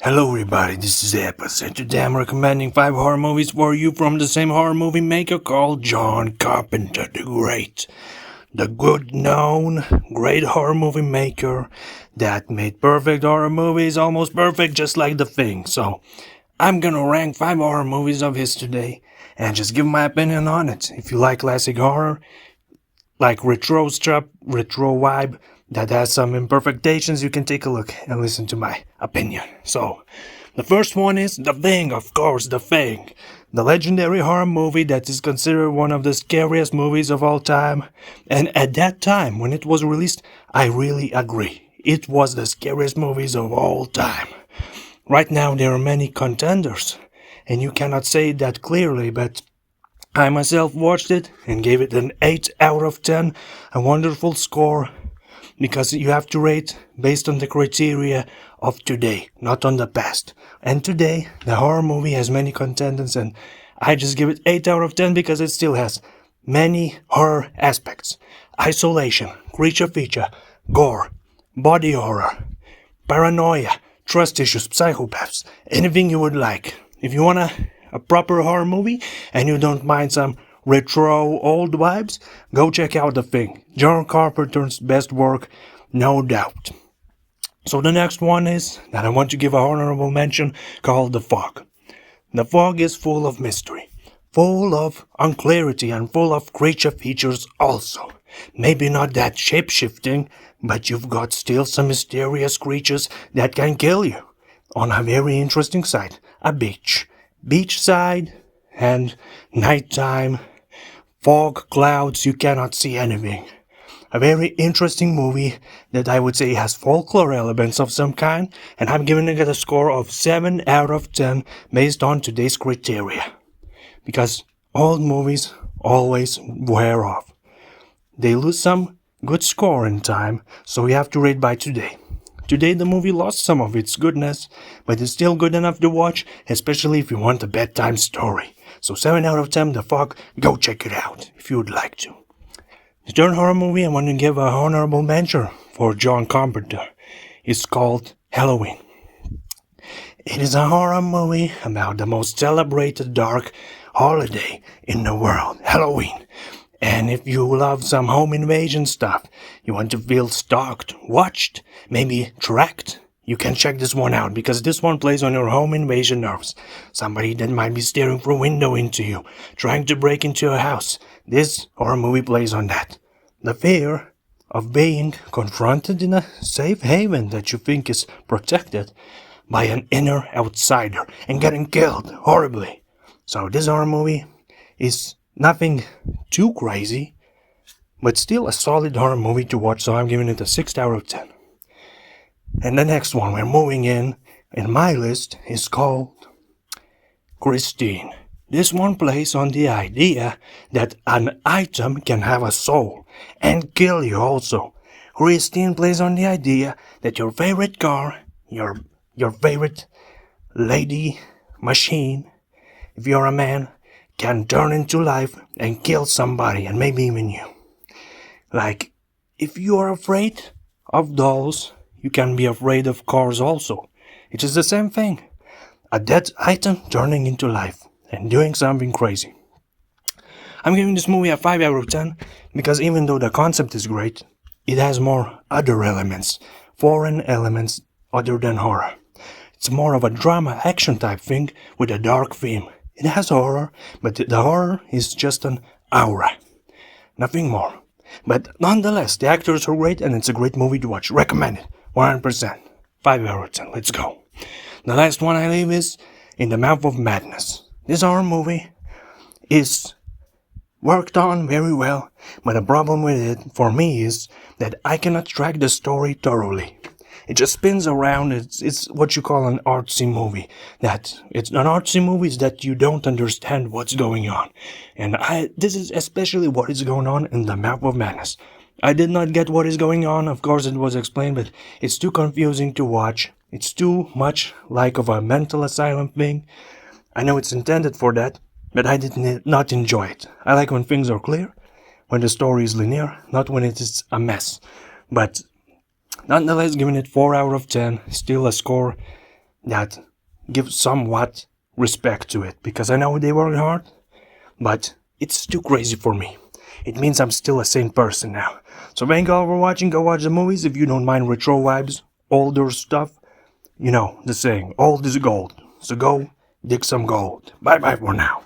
Hello everybody, this is Epis, and today I'm recommending 5 horror movies for you from the same horror movie maker called John Carpenter the Great. The good known, great horror movie maker that made perfect horror movies, almost perfect just like The Thing. So, I'm gonna rank 5 horror movies of his today, and just give my opinion on it. If you like classic horror, like retro stuff, retro vibe, that has some imperfections, you can take a look and listen to my opinion. So, the first one is The Thing, of course, The Thing. The legendary horror movie that is considered one of the scariest movies of all time. And at that time, when it was released, I really agree. It was the scariest movies of all time. Right now, there are many contenders, and you cannot say that clearly, but I myself watched it and gave it an 8 out of 10, a wonderful score. Because you have to rate based on the criteria of today, not on the past. And today, the horror movie has many contenders, and I just give it 8 out of 10 because it still has many horror aspects. Isolation, creature feature, gore, body horror, paranoia, trust issues, psychopaths, anything you would like. If you want a proper horror movie and you don't mind some retro old vibes, go check out The Thing. John Carpenter's best work, no doubt. So the next one is that I want to give a honorable mention called The Fog. The Fog is full of mystery, full of unclarity, and full of creature features also. Maybe not that shape-shifting, but you've got still some mysterious creatures that can kill you. On a very interesting side, a beachside, and nighttime, fog, clouds, you cannot see anything. A very interesting movie that I would say has folklore elements of some kind, and I'm giving it a score of 7 out of 10 based on today's criteria. Because old movies always wear off. They lose some good score in time, so we have to rate by today. Today the movie lost some of its goodness, but it's still good enough to watch, especially if you want a bedtime story. So 7 out of 10, The Fog, go check it out if you would like to. The third horror movie I want to give a honorable mention for John Carpenter is called Halloween. It is a horror movie about the most celebrated dark holiday in the world, Halloween. And if you love some home invasion stuff, you want to feel stalked, watched, maybe tracked, you can check this one out, because this one plays on your home invasion nerves. Somebody that might be staring through a window into you, trying to break into your house. This horror movie plays on that. The fear of being confronted in a safe haven that you think is protected by an inner outsider and getting killed horribly. So this horror movie is nothing too crazy, but still a solid horror movie to watch, so I'm giving it a 6 out of 10. And the next one we're moving in my list is called Christine. This one plays on the idea that an item can have a soul and kill you also. Christine plays on the idea that your favorite car, your favorite lady machine, if you're a man, can turn into life and kill somebody, and maybe even you. Like, if you are afraid of dolls, you can be afraid of cars also. It is the same thing. A dead item turning into life and doing something crazy. I'm giving this movie a 5 out of 10 because even though the concept is great, it has more other elements, foreign elements other than horror. It's more of a drama action type thing with a dark theme. It has horror, but the horror is just an aura. Nothing more. But nonetheless, the actors are great and it's a great movie to watch. Recommend it. 100%. 5 out of 10. Let's go. The last one I leave is In the Mouth of Madness. This horror movie is worked on very well, but the problem with it for me is that I cannot track the story thoroughly. It just spins around. It's what you call an artsy movie. That it's an artsy movie is that you don't understand what's going on. And this is especially what is going on in The Mouth of Madness. I did not get what is going on. Of course it was explained, but it's too confusing to watch. It's too much like of a mental asylum thing. I know it's intended for that, but I did not enjoy it. I like when things are clear, when the story is linear, not when it is a mess. But nonetheless, giving it 4 out of 10, still a score that give somewhat respect to it, because I know they work hard, but it's too crazy for me. It means I'm still a sane person now. So thank you all for watching. Go watch the movies if you don't mind retro vibes, older stuff. You know the saying, old is gold. So go dig some gold. Bye bye for now.